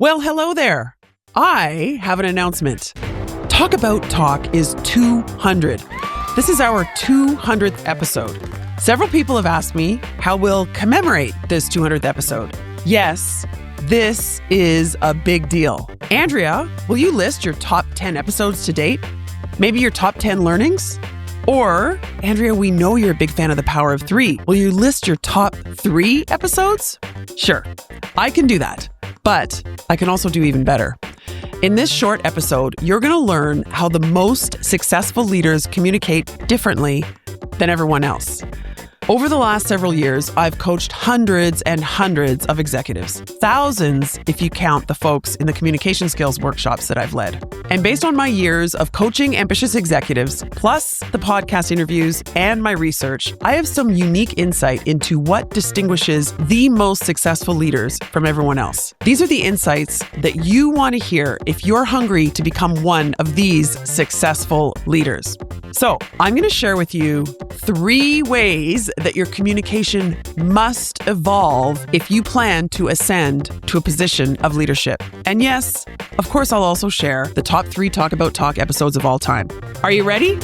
Well, hello there. I have an announcement. Talk About Talk is 200. This is our 200th episode. Several people have asked me how we'll commemorate this 200th episode. Yes, this is a big deal. Andrea, will you list your top 10 episodes to date? Maybe your top 10 learnings? Or, Andrea, we know you're a big fan of The Power of Three. Will you list your top 3 episodes? Sure, I can do that. But I can also do even better. In this short episode, you're going to learn how the most successful leaders communicate differently than everyone else. Over the last several years, I've coached hundreds and hundreds of executives, thousands if you count the folks in the communication skills workshops that I've led. And based on my years of coaching ambitious executives, plus the podcast interviews and my research, I have some unique insight into what distinguishes the most successful leaders from everyone else. These are the insights that you want to hear if you're hungry to become one of these successful leaders. So I'm going to share with you 3 ways that your communication must evolve if you plan to ascend to a position of leadership. And yes, of course, I'll also share the top 3 Talk About Talk episodes of all time. Are you ready?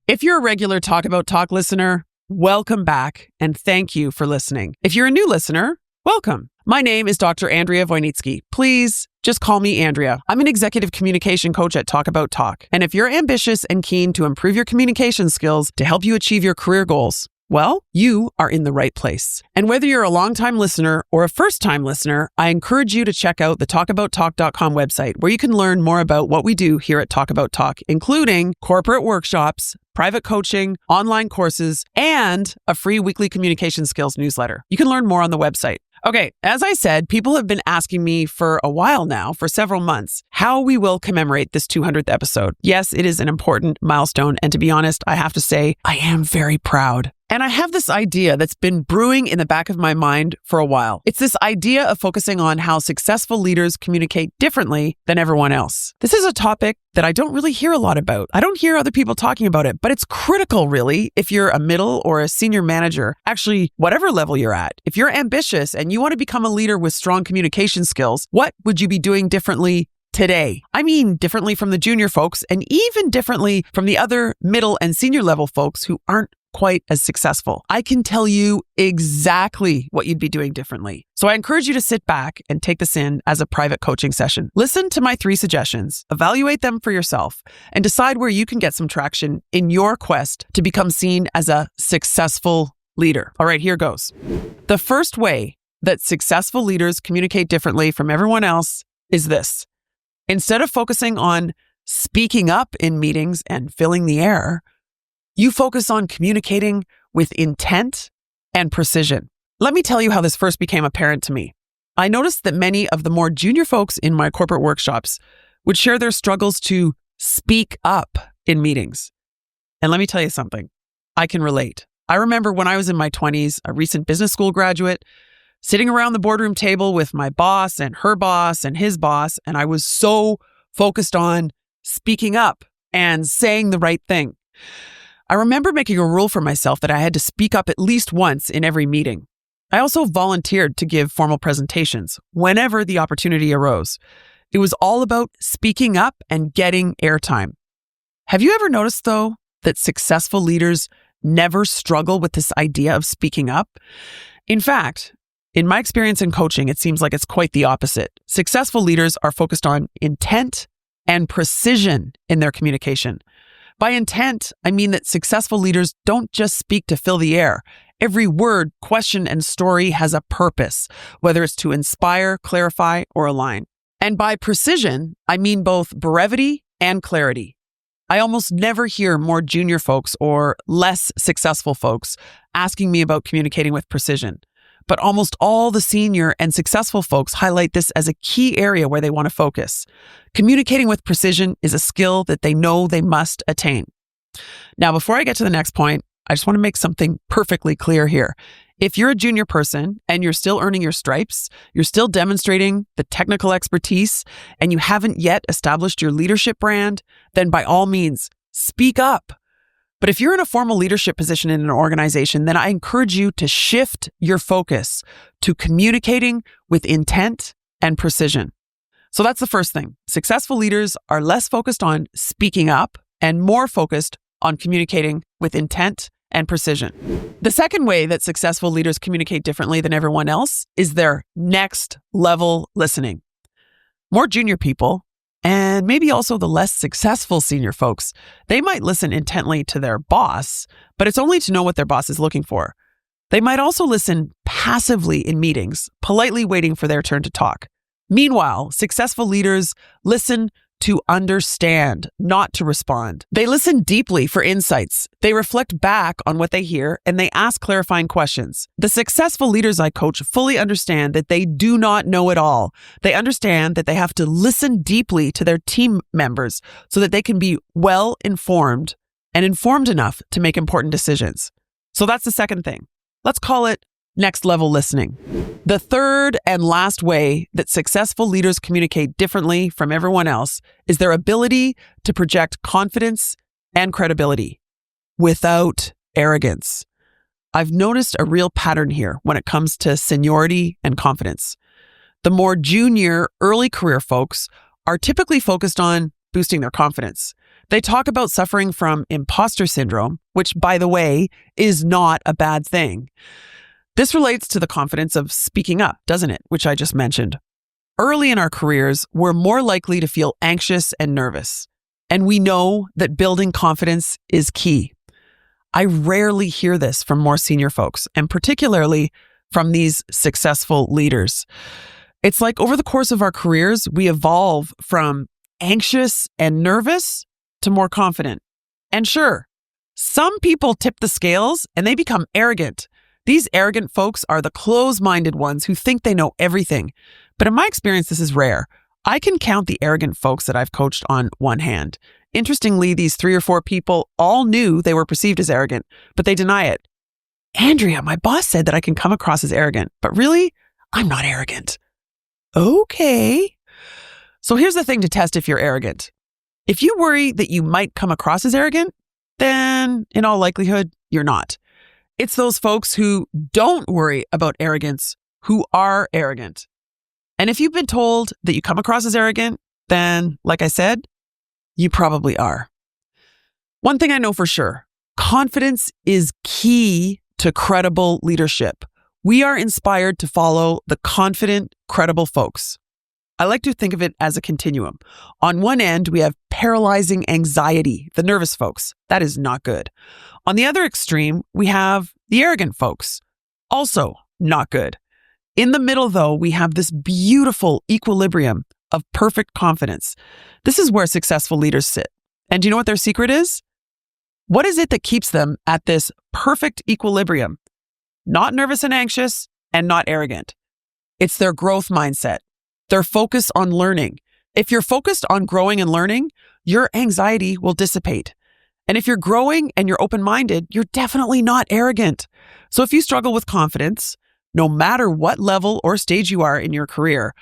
If you're a regular Talk About Talk listener, welcome back and thank you for listening. If you're a new listener, welcome. My name is Dr. Andrea Wojnicki. Please just call me Andrea. I'm an executive communication coach at Talk About Talk. And if you're ambitious and keen to improve your communication skills to help you achieve your career goals, well, you are in the right place. And whether you're a longtime listener or a first-time listener, I encourage you to check out the talkabouttalk.com website, where you can learn more about what we do here at Talk About Talk, including corporate workshops, private coaching, online courses, and a free weekly communication skills newsletter. You can learn more on the website. Okay, as I said, people have been asking me for a while now, for several months, how we will commemorate this 200th episode. Yes, it is an important milestone, and to be honest, I have to say, I am very proud. And I have this idea that's been brewing in the back of my mind for a while. It's this idea of focusing on how successful leaders communicate differently than everyone else. This is a topic that I don't really hear a lot about. I don't hear other people talking about it, but it's critical, really, if you're a middle or a senior manager, actually, whatever level you're at. If you're ambitious and you want to become a leader with strong communication skills, what would you be doing differently today? I mean, differently from the junior folks and even differently from the other middle and senior level folks who aren't quite as successful. I can tell you exactly what you'd be doing differently. So I encourage you to sit back and take this in as a private coaching session. Listen to my 3 suggestions, evaluate them for yourself, and decide where you can get some traction in your quest to become seen as a successful leader. All right, here goes. The first way that successful leaders communicate differently from everyone else is this. Instead of focusing on speaking up in meetings and filling the air, you focus on communicating with intent and precision. Let me tell you how this first became apparent to me. I noticed that many of the more junior folks in my corporate workshops would share their struggles to speak up in meetings. And let me tell you something, I can relate. I remember when I was in my 20s, a recent business school graduate, sitting around the boardroom table with my boss and her boss and his boss, and I was so focused on speaking up and saying the right thing. I remember making a rule for myself that I had to speak up at least once in every meeting. I also volunteered to give formal presentations whenever the opportunity arose. It was all about speaking up and getting airtime. Have you ever noticed, though, that successful leaders never struggle with this idea of speaking up? In fact, in my experience in coaching, it seems like it's quite the opposite. Successful leaders are focused on intent and precision in their communication. By intent, I mean that successful leaders don't just speak to fill the air. Every word, question, and story has a purpose, whether it's to inspire, clarify, or align. And by precision, I mean both brevity and clarity. I almost never hear more junior folks or less successful folks asking me about communicating with precision. But almost all the senior and successful folks highlight this as a key area where they want to focus. Communicating with precision is a skill that they know they must attain. Now, before I get to the next point, I just want to make something perfectly clear here. If you're a junior person and you're still earning your stripes, you're still demonstrating the technical expertise, and you haven't yet established your leadership brand, then by all means, speak up. But if you're in a formal leadership position in an organization, then I encourage you to shift your focus to communicating with intent and precision. So that's the first thing. Successful leaders are less focused on speaking up and more focused on communicating with intent and precision. The second way that successful leaders communicate differently than everyone else is their next level listening. More junior people, and maybe also the less successful senior folks, they might listen intently to their boss, but it's only to know what their boss is looking for. They might also listen passively in meetings, politely waiting for their turn to talk. Meanwhile, successful leaders listen to understand, not to respond. They listen deeply for insights. They reflect back on what they hear, and they ask clarifying questions. The successful leaders I coach fully understand that they do not know it all. They understand that they have to listen deeply to their team members so that they can be well informed and informed enough to make important decisions. So that's the second thing. Let's call it next level listening. The third and last way that successful leaders communicate differently from everyone else is their ability to project confidence and credibility without arrogance. I've noticed a real pattern here when it comes to seniority and confidence. The more junior, early career folks are typically focused on boosting their confidence. They talk about suffering from imposter syndrome, which, by the way, is not a bad thing. This relates to the confidence of speaking up, doesn't it? Which I just mentioned. Early in our careers, we're more likely to feel anxious and nervous. And we know that building confidence is key. I rarely hear this from more senior folks, and particularly from these successful leaders. It's like over the course of our careers, we evolve from anxious and nervous to more confident. And sure, some people tip the scales and they become arrogant. These arrogant folks are the close-minded ones who think they know everything. But in my experience, this is rare. I can count the arrogant folks that I've coached on one hand. Interestingly, these 3 or 4 people all knew they were perceived as arrogant, but they deny it. Andrea, my boss said that I can come across as arrogant, but really, I'm not arrogant. Okay. So here's the thing to test if you're arrogant. If you worry that you might come across as arrogant, then in all likelihood, you're not. It's those folks who don't worry about arrogance who are arrogant. And if you've been told that you come across as arrogant, then, like I said, you probably are. One thing I know for sure, confidence is key to credible leadership. We are inspired to follow the confident, credible folks. I like to think of it as a continuum. On one end, we have paralyzing anxiety, the nervous folks. That is not good. On the other extreme, we have the arrogant folks. Also not good. In the middle, though, we have this beautiful equilibrium of perfect confidence. This is where successful leaders sit. And do you know what their secret is? What is it that keeps them at this perfect equilibrium? Not nervous and anxious and not arrogant. It's their growth mindset. Their focus on learning. If you're focused on growing and learning, your anxiety will dissipate. And if you're growing and you're open-minded, you're definitely not arrogant. So if you struggle with confidence, no matter what level or stage you are in your career,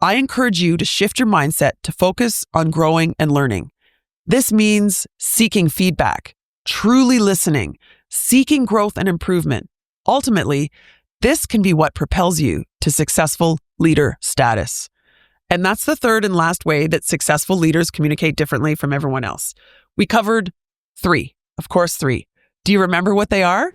I encourage you to shift your mindset to focus on growing and learning. This means seeking feedback, truly listening, seeking growth and improvement. Ultimately, this can be what propels you to successful leader status. And that's the third and last way that successful leaders communicate differently from everyone else. We covered 3. Of course, 3. Do you remember what they are?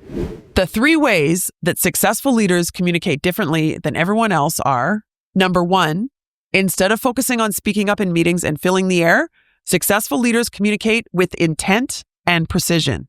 The 3 ways that successful leaders communicate differently than everyone else are: number 1, instead of focusing on speaking up in meetings and filling the air, successful leaders communicate with intent and precision.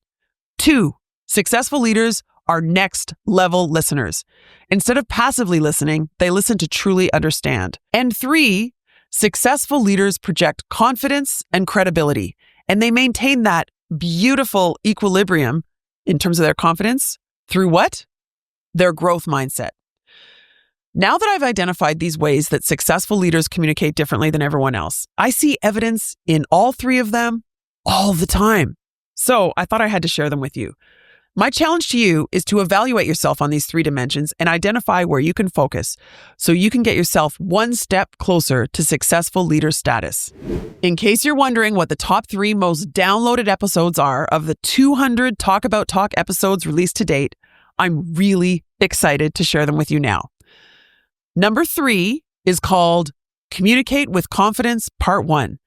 2, successful leaders are next level listeners. Instead of passively listening, they listen to truly understand. And 3, successful leaders project confidence and credibility, and they maintain that beautiful equilibrium in terms of their confidence through what? Their growth mindset. Now that I've identified these ways that successful leaders communicate differently than everyone else, I see evidence in all 3 of them all the time. So I thought I had to share them with you. My challenge to you is to evaluate yourself on these 3 dimensions and identify where you can focus so you can get yourself one step closer to successful leader status. In case you're wondering what the top 3 most downloaded episodes are of the 200 Talk About Talk episodes released to date, I'm really excited to share them with you now. Number 3 is called Communicate with Confidence Part 1,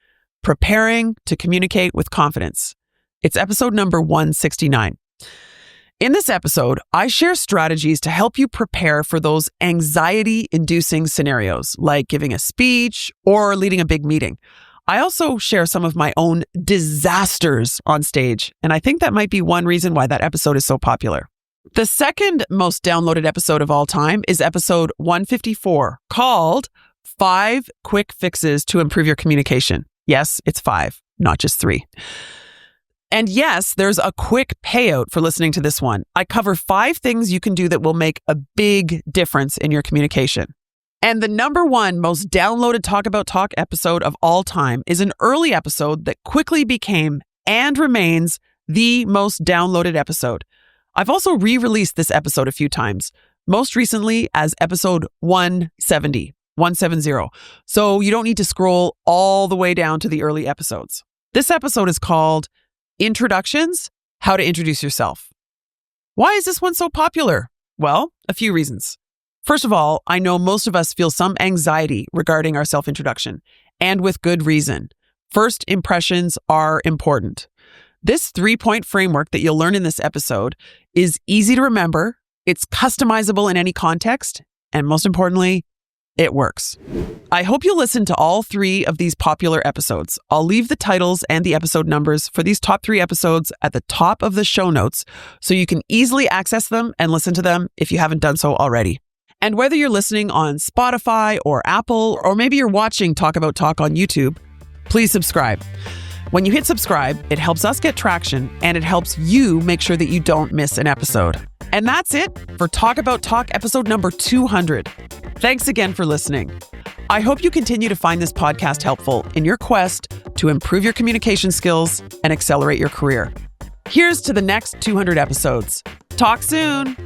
Preparing to Communicate with Confidence. It's episode number 169. In this episode, I share strategies to help you prepare for those anxiety-inducing scenarios, like giving a speech or leading a big meeting. I also share some of my own disasters on stage, and I think that might be one reason why that episode is so popular. The second most downloaded episode of all time is episode 154, called 5 Quick Fixes to Improve Your Communication. Yes, it's 5, not just 3. And yes, there's a quick payout for listening to this one. I cover 5 things you can do that will make a big difference in your communication. And the number 1 most downloaded Talk About Talk episode of all time is an early episode that quickly became and remains the most downloaded episode. I've also re-released this episode a few times, most recently as episode 170. So you don't need to scroll all the way down to the early episodes. This episode is called Introductions, How to Introduce Yourself. Why is this one so popular? Well, a few reasons. First of all, I know most of us feel some anxiety regarding our self-introduction, and with good reason. First impressions are important. This 3-point framework that you'll learn in this episode is easy to remember, it's customizable in any context, and most importantly, it works. I hope you'll listen to all 3 of these popular episodes. I'll leave the titles and the episode numbers for these top 3 episodes at the top of the show notes so you can easily access them and listen to them if you haven't done so already. And whether you're listening on Spotify or Apple, or maybe you're watching Talk About Talk on YouTube, please subscribe. When you hit subscribe, it helps us get traction and it helps you make sure that you don't miss an episode. And that's it for Talk About Talk episode number 200. Thanks again for listening. I hope you continue to find this podcast helpful in your quest to improve your communication skills and accelerate your career. Here's to the next 200 episodes. Talk soon.